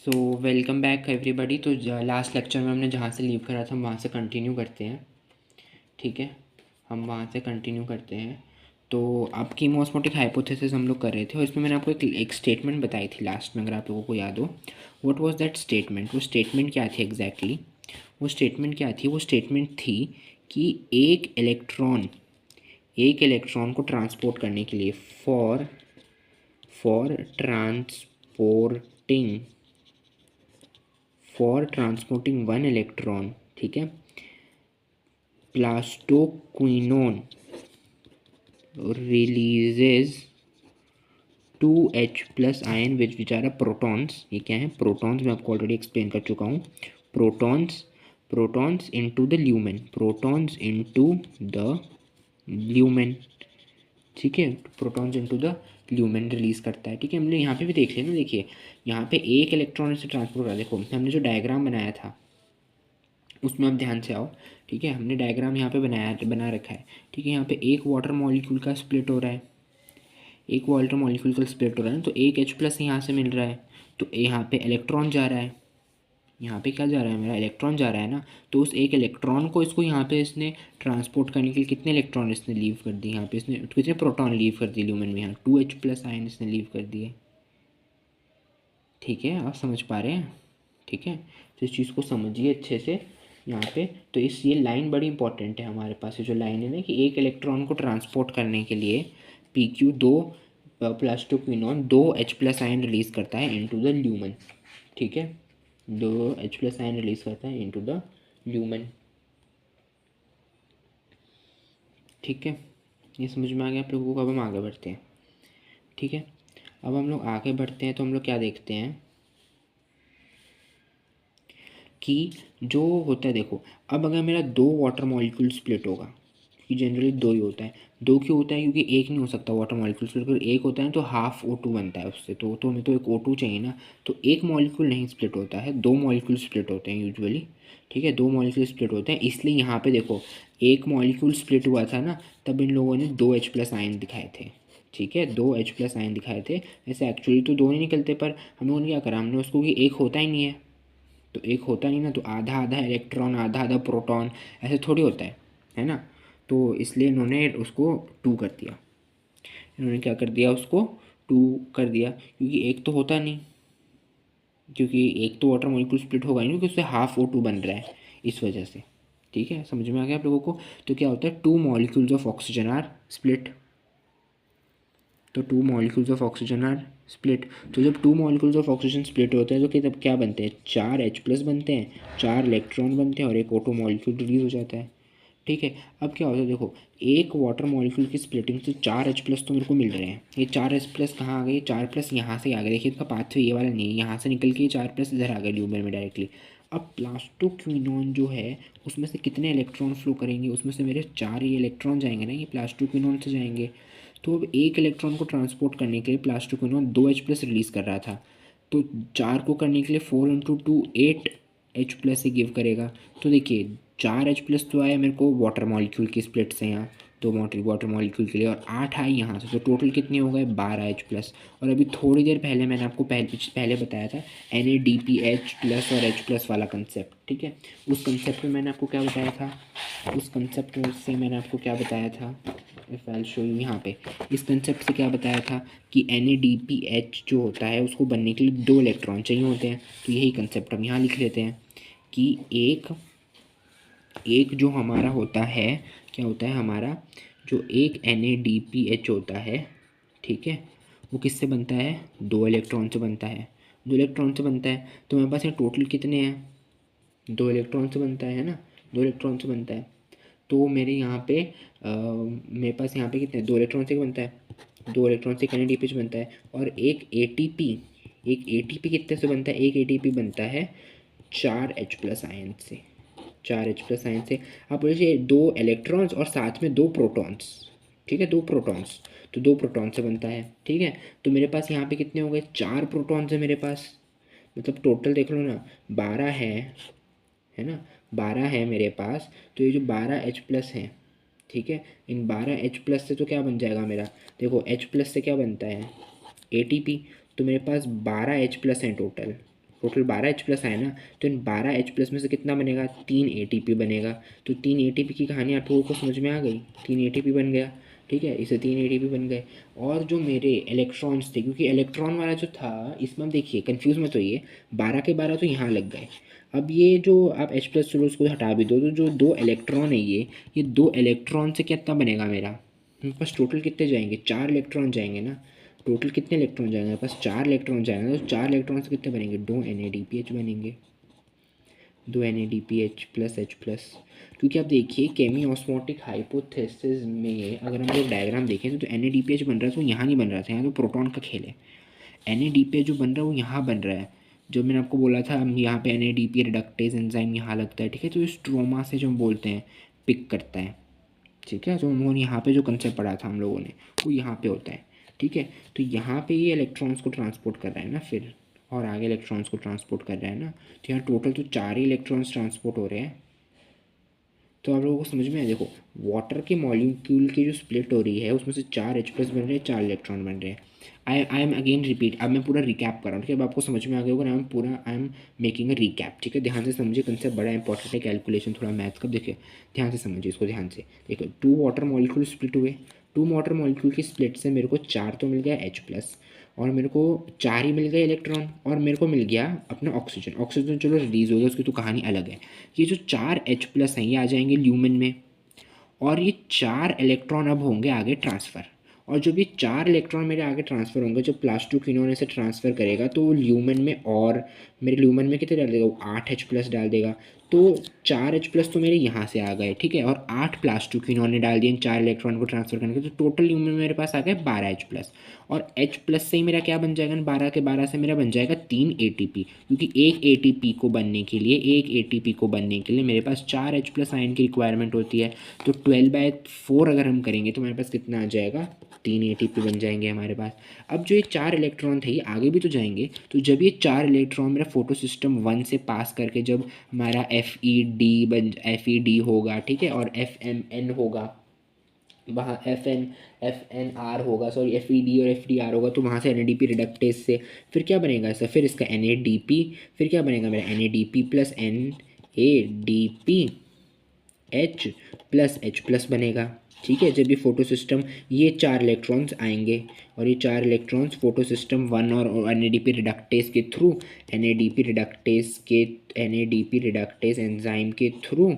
So welcome back everybody. तो last lecture में हमने जहाँ से लीव करा था हम वहाँ से कंटिन्यू करते हैं। ठीक है, हम वहाँ से कंटिन्यू करते हैं। तो आपकी कीमोस्मोटिक हाइपोथेसिस हम लोग कर रहे थे और इसमें मैंने आपको एक स्टेटमेंट बताई थी लास्ट में, अगर आप लोगों को याद हो। What was that statement? वो स्टेटमेंट क्या थी एग्जैक्टली? वो स्टेटमेंट क्या थी? वो स्टेटमेंट थी कि एक इलेक्ट्रॉन को ट्रांसपोर्ट करने के लिए फॉर ट्रांसपोर्टिंग वन इलेक्ट्रॉन, ठीक है, plastoquinone releases 2H+ ion which are protons. ये क्या है? प्रोटॉन्स। मैं आपको ऑलरेडी एक्सप्लेन कर चुका हूँ। Protons into the lumen. ठीक है, protons into the lumen release करता है। ठीक है, हमने यहाँ पे भी देख लिया ना। देखिए यहाँ पे एक इलेक्ट्रॉन से ट्रांसपोर्ट करा। देखो हमने जो डायग्राम बनाया था उसमें आप ध्यान से आओ। ठीक है, हमने डायग्राम यहाँ पे बना रखा है। ठीक है, यहाँ पे एक वाटर मॉलिक्यूल का स्प्लिट हो रहा है, एक वाटर मॉलिक्यूल का स्प्लिट हो रहा है, तो एक H+ यहाँ से मिल रहा है, तो यहाँ पे इलेक्ट्रॉन जा रहा है। यहाँ पे क्या जा रहा है? मेरा इलेक्ट्रॉन जा रहा है ना। तो उस एक इलेक्ट्रॉन को इसको यहाँ पे इसने ट्रांसपोर्ट करने के लिए कितने इलेक्ट्रॉन इसने लीव कर दिए? यहाँ पे इसने कितने प्रोटॉन लीव कर दिए ल्यूमेन में? यहाँ 2H+ आयन इसने लीव कर दिए। ठीक है, आप समझ पा रहे हैं? ठीक है, तो इस चीज़ को समझिए अच्छे से यहाँ पे। तो ये लाइन बड़ी इंपॉर्टेंट है हमारे पास। ये जो लाइन है ना कि एक इलेक्ट्रॉन को ट्रांसपोर्ट करने के लिए PQ 2 plastoquinone 2H+ ion release करता है इनटू द ल्यूमेन। ठीक है, 2H+ आयन रिलीज़ करता है इनटू द ल्यूमेन। ठीक है, ये समझ में आ गया आप लोगों को? अब हम आगे बढ़ते हैं। ठीक है, अब हम लोग आगे बढ़ते हैं तो हम लोग क्या देखते हैं कि जो होता है, देखो अब अगर मेरा दो वाटर मॉलिक्यूल स्प्लिट होगा, कि जनरली दो ही होता है। दो क्यों होता है? क्योंकि एक नहीं हो सकता वाटर मॉलिक्यूल स्प्लिट। अगर एक होता है तो हाफ O2 बनता है उससे, तो हमें तो एक O2 चाहिए ना। तो एक मॉलिक्यूल नहीं स्प्लिट होता है, दो मॉलिक्यूल स्प्लिट होते हैं यूजुअली। ठीक है, दो मॉलिक्यूल स्प्लिट होते हैं। इसलिए यहाँ पे देखो एक मॉलिक्यूल स्प्लिट हुआ था ना, तब इन लोगों ने 2H+ आयन दिखाए थे। ठीक है, 2H+ आयन दिखाए थे। ऐसे एक्चुअली तो दो नहीं निकलते, पर हम लोगों ने क्या करा, हमने उसको कि एक होता ही नहीं है, तो एक होता नहीं ना, तो आधा आधा इलेक्ट्रॉन आधा आधा प्रोटॉन, ऐसे थोड़ी होता है ना। तो इसलिए इन्होंने उसको 2 कर दिया। इन्होंने क्या कर दिया? उसको 2 कर दिया, क्योंकि एक तो होता नहीं, क्योंकि एक तो वाटर मॉलिक्यूल स्प्लिट होगा ही नहीं, क्योंकि उससे हाफ O2 बन रहा है, इस वजह से। ठीक है, समझ में आ गया आप लोगों को? तो क्या होता है, 2 molecules of oxygen are split. तो 2 molecules of oxygen are split. तो जब 2 मॉलिक्यूल्स ऑफ ऑक्सीजन स्प्लिट होते हैं तो तब क्या बनते हैं? 4H+ बनते हैं, 4 इलेक्ट्रॉन बनते हैं और एक O2 मॉलिक्यूल रिलीज हो जाता है। ठीक है, अब क्या होता है, देखो एक वाटर मॉलिक्यूल की स्प्लिटिंग से 4H+ तो मेरे को मिल रहे हैं। ये 4H+ कहाँ आ गए? 4+ यहाँ से आ गए। देखिए इसका पाथवे ये वाला नहीं है, यहाँ से निकल के ये 4+ इधर आ गए ल्यूमेन में डायरेक्टली। अब प्लास्टोक्विनोन जो है उसमें से कितने इलेक्ट्रॉन फ्लो करेंगे? उसमें से मेरे 4 ही इलेक्ट्रॉन जाएंगे ना, ये प्लास्टोक्विनोन से जाएंगे। तो अब एक इलेक्ट्रॉन को ट्रांसपोर्ट करने के लिए प्लास्टोक्विनोन 2H+ रिलीज़ कर रहा था, तो 4 को करने के लिए 4 × 2 8H+ ही गिव करेगा। तो देखिए 4H+ तो आया मेरे को वाटर मॉलिक्यूल की स्प्लिट से यहाँ, दो वाटर मॉलिक्यूल के लिए, और 8 आई यहाँ से, तो टोटल कितने हो गए? 12H+। और अभी थोड़ी देर पहले मैंने आपको पहले बताया था NADPH+ और H+ वाला कंसेप्ट। ठीक है, उस कंसेप्ट में मैंने आपको क्या बताया था? इफ़ आई शो यू यहाँ पे, इस कंसेप्ट से क्या बताया था कि NADPH जो होता है उसको बनने के लिए 2 इलेक्ट्रॉन चाहिए होते हैं। तो यही कंसेप्ट हम यहाँ लिख लेते हैं कि एक जो हमारा होता है, क्या होता है हमारा, जो एक NADPH होता है, ठीक है, वो किससे बनता है? 2 इलेक्ट्रॉन से बनता है। 2 इलेक्ट्रॉन से बनता है, तो मेरे पास यहाँ टोटल कितने हैं? 2 इलेक्ट्रॉन से बनता है ना, 2 इलेक्ट्रॉन से बनता है। तो मेरे यहाँ पे मेरे पास यहाँ पे कितने? 2 इलेक्ट्रॉन से बनता है, 2 इलेक्ट्रॉन से NADPH बनता है। और एक ATP कितने से बनता है? एक ATP बनता है 4H+ आयन से, 4H+ आयन से। आप बोलिए 2 इलेक्ट्रॉन्स और साथ में 2 प्रोटॉन्स। ठीक है, 2 प्रोटॉन्स, तो 2 प्रोटॉन से बनता है। ठीक है, तो मेरे पास यहाँ पे कितने हो गए? 4 प्रोटॉन्स है मेरे पास, मतलब टोटल देख लो ना 12 है ना, 12 है मेरे पास। तो ये जो 12H+ है, ठीक है, इन 12H+ से तो क्या बन जाएगा मेरा? देखो H+ से क्या बनता है? ATP। तो मेरे पास 12H+ हैं टोटल, टोटल 12H+ आए ना, तो इन 12H+ में से कितना बनेगा, 3 ATP बनेगा। तो 3 ATP की कहानी आप लोगों को समझ में आ गई, 3 ATP बन गया, ठीक है, इसे 3 ATP बन गए। और जो मेरे इलेक्ट्रॉन्स थे, क्योंकि इलेक्ट्रॉन वाला जो था इसमें हम देखिए कन्फ्यूज़ मत होइए, 12 के 12 तो यहाँ लग गए। अब ये जो आप H+ चलो उसको हटा भी दो, तो जो 2 इलेक्ट्रॉन है ये 2 इलेक्ट्रॉन से कितना बनेगा मेरा, मेरे पास टोटल कितने जाएंगे, 4 इलेक्ट्रॉन जाएंगे ना। टोटल कितने इलेक्ट्रॉन जाएंगे, मेरे पास 4 इलेक्ट्रॉन जाएंगे, तो 4 इलेक्ट्रॉन से कितने बनेंगे, 2 NADPH बनेंगे, 2 NADPH+H+। क्योंकि आप देखिए केमी ऑस्मोटिक हाइपोथेसिस में अगर हम लोग डायग्राम देखें तो NADPH बन रहा है, तो यहाँ नहीं बन रहा था, यहाँ तो प्रोटॉन का खेल है। NADPH जो बन रहा है वो यहाँ बन रहा है, जो मैंने आपको बोला था हम यहाँ पे NADP रिडक्टेज एंजाइम यहाँ लगता है, ठीक है। तो इस स्ट्रोमा से जो हम बोलते हैं पिक करता है, ठीक है। तो हम लोगों ने यहाँ पे जो कंसेप्ट पढ़ा था हम लोगों ने वो यहाँ पे होता है, ठीक है। तो यहाँ पे ये इलेक्ट्रॉन्स को ट्रांसपोर्ट कर रहा है ना फिर, और आगे इलेक्ट्रॉन्स को ट्रांसपोर्ट कर रहा है ना, तो यहाँ टोटल तो 4 ही इलेक्ट्रॉन्स ट्रांसपोर्ट हो रहे हैं। तो आप लोगों को समझ में आया, देखो वाटर के मॉलिक्यूल की जो स्प्लिट हो रही है उसमें से 4H+ बन रहे हैं, 4 इलेक्ट्रॉन बन रहे हैं। आई एम अगेन रिपीट, अब मैं पूरा रिकैप कर रहा हूँ, ठीक है। अब आपको समझ में आ गया होगा, I am making a recap, ठीक है। ध्यान से समझिए, कंसेप्ट बड़ा इंपॉर्टेंट है, कैलकुलेशन थोड़ा मैथ का, देखिए ध्यान से समझिए इसको, ध्यान से देखो। 2 वाटर मॉलिक्यूल स्प्लिट हुए, 2 वाटर मॉलिक्यूल की स्प्लिट से मेरे को 4 तो मिल गया H+, और मेरे को 4 ही मिल गए इलेक्ट्रॉन, और मेरे को मिल गया अपना ऑक्सीजन। ऑक्सीजन चलो रिलीज हो गया, उसकी तो कहानी अलग है। ये जो 4H+ हैं ये आ जाएंगे ल्यूमेन में, और ये 4 इलेक्ट्रॉन अब होंगे आगे ट्रांसफ़र। और जब ये 4 इलेक्ट्रॉन मेरे आगे ट्रांसफ़र होंगे, जब प्लास्टोक्विनोन से ट्रांसफ़र करेगा तो वो ल्यूमेन में, और मेरे ल्यूमेन में कितने डाल देगा, वो 8H+ डाल देगा। तो 4H+ तो मेरे यहाँ से आ गए, ठीक है, और 8 प्लास्टोक्विनोन ने डाल दिए इन 4 इलेक्ट्रॉन को ट्रांसफ़र करने के, तो टोटल ल्यूमेन मेरे पास आ गए 12H+। और H+ से ही मेरा क्या बन जाएगा, 12 के 12 से मेरा बन जाएगा 3 ATP, क्योंकि एक ATP को बनने के लिए, एक ATP को बनने के लिए मेरे पास 4H+ आयन की रिक्वायरमेंट होती है। तो 12/4 अगर हम करेंगे तो हमारे पास कितना आ जाएगा, 3 ATP बन जाएंगे हमारे पास। अब जो ये 4 इलेक्ट्रॉन थे ये आगे भी तो जाएंगे, तो जब ये 4 इलेक्ट्रॉन मेरा फोटो सिस्टम 1 से पास करके जब हमारा FED होगा, ठीक है, और FMN होगा, वहाँ FNR होगा, सॉरी FED और FDR होगा, तो वहाँ से NADP रिडक्टेज से फिर क्या बनेगा सर, फिर इसका NADP, फिर क्या बनेगा मेरा NADP प्लस NADP H+H+ बनेगा, ठीक है। जब ये फोटो सिस्टम, ये 4 इलेक्ट्रॉन्स आएंगे, और ये 4 इलेक्ट्रॉन्स फोटो सिस्टम 1 और NADP रिडक्टेज के थ्रू, NADP रिडक्टेज एंजाइम के थ्रू,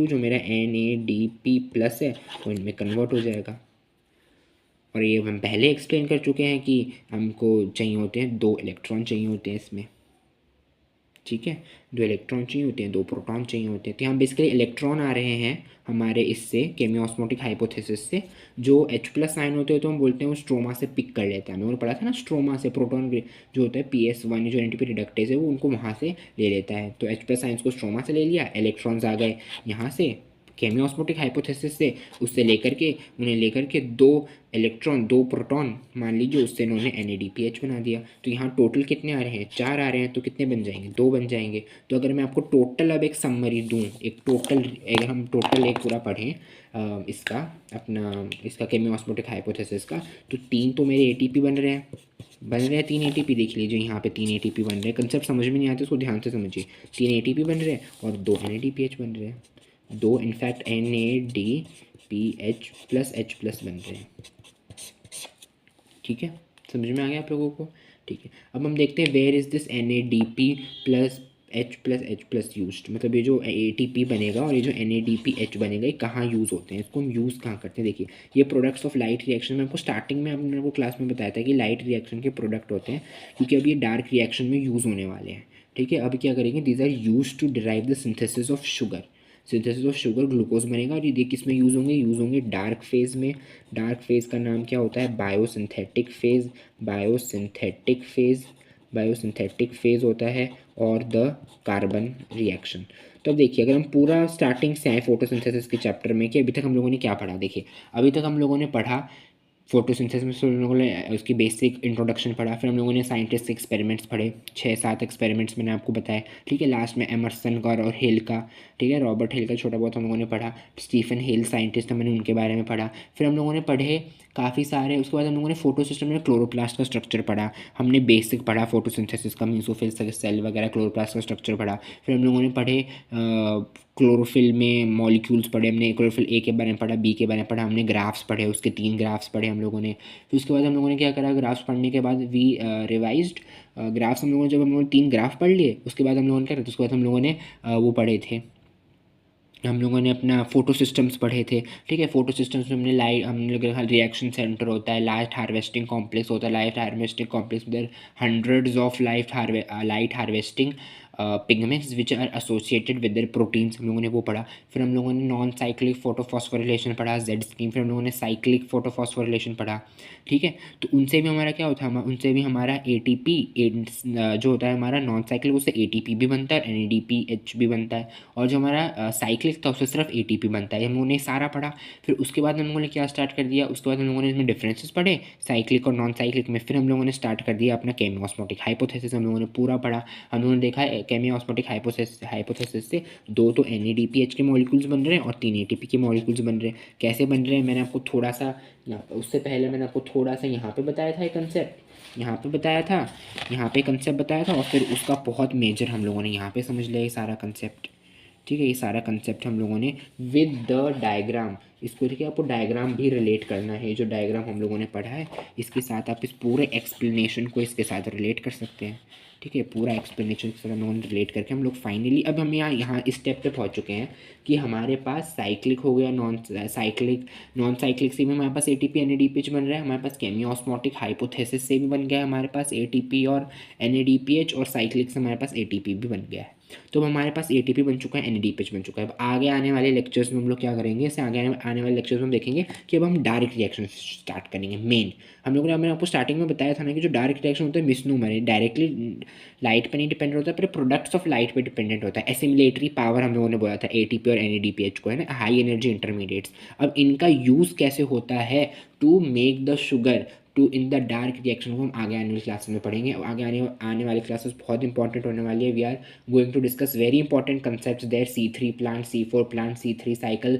जो मेरा NADP+ है वो इनमें कन्वर्ट हो जाएगा। और ये हम पहले एक्सप्लेन कर चुके हैं कि हमको चाहिए होते हैं 2 इलेक्ट्रॉन चाहिए होते हैं इसमें, ठीक है, 2 इलेक्ट्रॉन चाहिए होते हैं, 2 प्रोटॉन चाहिए होते हैं। तो यहाँ बेसिकली इलेक्ट्रॉन आ रहे हैं हमारे इससे केमी ऑस्मोटिक हाइपोथेसिस से। जो H+ आयन होते हैं तो हम बोलते हैं वो स्ट्रोमा से पिक कर लेते हैं, हमने पढ़ा था ना, स्ट्रोमा से प्रोटॉन जो होता है PS1 जो NADP रिडक्टेज है वो उनको वहाँ से ले लेता है। तो H+ आयन्स को स्ट्रोमा से ले लिया, इलेक्ट्रॉन्स आ गए यहाँ से केमी ऑस्मोटिक हाइपोथेसिस से, उससे लेकर के उन्हें लेकर के 2 इलेक्ट्रॉन 2 प्रोटॉन मान लीजिए, उससे इन्होंने NADPH बना दिया। तो यहाँ टोटल कितने आ रहे हैं, 4 आ रहे हैं, तो कितने बन जाएंगे, 2 बन जाएंगे। तो अगर मैं आपको टोटल अब एक समरी दूँ, एक टोटल, अगर हम टोटल एक पूरा पढ़ें इसका अपना इसका केमी ऑस्मोटिक हाइपोथेसिस का, तो 3 तो मेरे ATP बन रहे हैं, 3 ATP देख लीजिए, यहाँ पे 3 ATP बन रहे हैं। कंसेप्ट समझ में नहीं आते उसको ध्यान से समझिए, 3 ATP बन रहे हैं और 2 NADPH बन रहे हैं, 2 इनफैक्ट NADPH+H+ बन रहे हैं, ठीक है। समझ में आ गया आप लोगों को, ठीक है। अब हम देखते हैं where is this NADP+H+H+ used, मतलब ये जो ATP बनेगा और ये जो NADPH बनेगा ये कहाँ यूज़ होते हैं, इसको हम यूज़ कहाँ करते हैं। देखिए ये प्रोडक्ट्स ऑफ लाइट रिएक्शन, मैं आपको स्टार्टिंग में हमने आपको क्लास में बताया था कि लाइट रिएक्शन के प्रोडक्ट होते हैं, क्योंकि अब ये डार्क रिएक्शन में यूज़ होने वाले हैं, ठीक है। अब क्या करेंगे, these are use to derive the synthesis of sugar, synthesis of sugar glucose बनेगा, और ये किस में यूज़ होंगे, यूज़ होंगे डार्क फेज़ में। डार्क फेज़ का नाम क्या होता है, biosynthetic phase, biosynthetic phase, biosynthetic phase होता है, और द कार्बन रिएक्शन। तो अब देखिए अगर हम पूरा स्टार्टिंग से आए फोटोसिंथेसिस के चैप्टर में कि अभी तक हम लोगों ने क्या पढ़ा, देखिए अभी तक हम लोगों ने पढ़ा फोटोसिंथेसिस में, हम लोगों ने उसकी बेसिक इंट्रोडक्शन पढ़ा, फिर हम लोगों ने साइंटिस्ट एक्सपेरिमेंट्स पढ़े, 6-7 एक्सपेरिमेंट्स मैंने आपको बताया, ठीक है। लास्ट में एमर्सन का और हिल का, ठीक है, रॉबर्ट हिल का छोटा बहुत हम लोगों ने पढ़ा, स्टीफन हिल साइंटिस्ट, हमने उनके बारे में पढ़ा। फिर हम लोगों ने पढ़े काफ़ी सारे। उसके बाद हम लोगों ने फोटो सिस्टम में क्लोरोप्लास्ट का स्ट्रक्चर पढ़ा, हमने बेसिक पढ़ा फोटोसिंथेसिस का, मेसोफिल सेल वगैरह, क्लोरोप्लास्ट का स्ट्रक्चर पढ़ा। फिर हम लोगों ने पढ़े क्लोरोफिल में मॉलिक्यूल्स पढ़े हमने, क्लोरोफिल ए के बारे में पढ़ा, बी के बारे में पढ़ा, हमने ग्राफ्स पढ़े, उसके 3 ग्राफ्स पढ़े हम लोगों ने। फिर उसके बाद हम लोगों ने क्या करा, ग्राफ्स पढ़ने के बाद वी रिवाइज्ड ग्राफ्स। हम लोगों ने जब हम लोगों ने 3 ग्राफ पढ़ लिए, उसके बाद हम लोगों ने क्या करा, उसके बाद हम लोगों ने वो पढ़े थे, हम लोगों ने अपना फोटो सिस्टम्स पढ़े थे। ठीक है, फोटो सिस्टम्स में हमने लाइट, हम लोग रिएक्शन सेंटर होता है, लाइट हार्वेस्टिंग कॉम्प्लेक्स होता है, लाइट हार्वेस्टिंग कॉम्प्लेक्स में hundreds of light harvesting pigments which are associated with their proteins, हम लोगों ने वो पढ़ा। फिर हम लोगों ने नॉन साइक्लिक फोटोफॉस्फोरिलेशन पढ़ा, जेड स्कीम। फिर हम लोगों ने साइक्लिक फोटोफॉस्फोरिलेशन पढ़ा। ठीक है, तो उनसे भी हमारा क्या होता है, उनसे भी हमारा एटीपी जो होता है हमारा नॉन साइक्लिक, उससे एटीपी भी बनता है, एनएडीपीएच भी बनता है। और जो हमारा साइक्लिक था उससे सिर्फ एटीपी बनता है। हम लोगों ने सारा पढ़ा। फिर उसके बाद हम लोगों ने क्या स्टार्ट कर दिया, उसके बाद हम लोगों ने इसमें डिफरेंसेस पढ़े साइक्लिक और नॉन साइक्लिक में। फिर हम लोगों ने स्टार्ट कर दिया अपना केमियोस्मोटिक हाइपोथेसिस, हम लोगों ने पूरा पढ़ा। हम लोगों ने देखा केमियोस्मोटिक हाइपोथेसिस से 2 तो एनएडीपीएच के मॉलिक्यूल्स बन रहे हैं और 3 एटीपी के मॉलिक्यूल्स बन रहे हैं। कैसे बन रहे हैं मैंने आपको थोड़ा सा उससे पहले मैंने आपको थोड़ा सा यहाँ पे बताया था, एक कंसेप्ट यहाँ पे बताया था, यहाँ पे कंसेप्ट बताया था, और फिर उसका बहुत मेजर हम लोगों ने यहाँ पे समझ लिया ये सारा कंसेप्ट। ठीक है, ये सारा कंसेप्ट हम लोगों ने विद द डायग्राम, इसको देखिए आपको डायग्राम भी रिलेट करना है। जो डायग्राम हम लोगों ने पढ़ा है इसके साथ आप इस पूरे एक्सप्लेनेशन को इसके साथ रिलेट कर सकते हैं। ठीक है, पूरा एक्सप्लेनेशन के साथ हम लोगों ने रिलेट करके हम लोग फाइनली अब हम यहाँ इस स्टेप पे पहुँच चुके हैं कि हमारे पास साइक्लिक हो गया, नॉन साइक्लिक से भी हमारे पास एटीपी एनएडीपीएच बन रहा है, हमारे पास केमियोस्मोटिक हाइपोथेसिस से भी बन गया है हमारे पास एटीपी और एनएडीपीएच, और साइक्लिक से हमारे पास एटीपी भी बन गया है। तो अब हमारे पास एटीपी बन चुका है, एनएडीपीएच बन चुका है। अब आगे आने वाले लेक्चर्स में हम लोग क्या करेंगे, इससे आगे आने वाले लेक्चर्स में हम देखेंगे कि अब हम डायरेक्ट रिएक्शन स्टार्ट करेंगे। मेन हम लोगों ने, मैंने आपको स्टार्टिंग में बताया था ना कि जो डायरेक्ट रिएक्शन होता है मिसनूमर है, डायरेक्टली लाइट पे नहीं डिपेंडेंट होता है, पर प्रोडक्ट्स ऑफ लाइट पे डिपेंडेंट होता है। एसिमिलेटरी पावर हम लोगों ने बोला था एटीपी और एनएडीपीएच को, है ना, हाई एनर्जी इंटरमीडिएट्स। अब इनका यूज़ कैसे होता है to make the sugar to in the dark reaction को हम आगे आने वाली क्लासेस में पढ़ेंगे। आगे आने वाली क्लासेस बहुत इंपॉर्टेंट होने वाली है। We are going to discuss very important concept there, C3 plant, C4 plant, C3 cycle,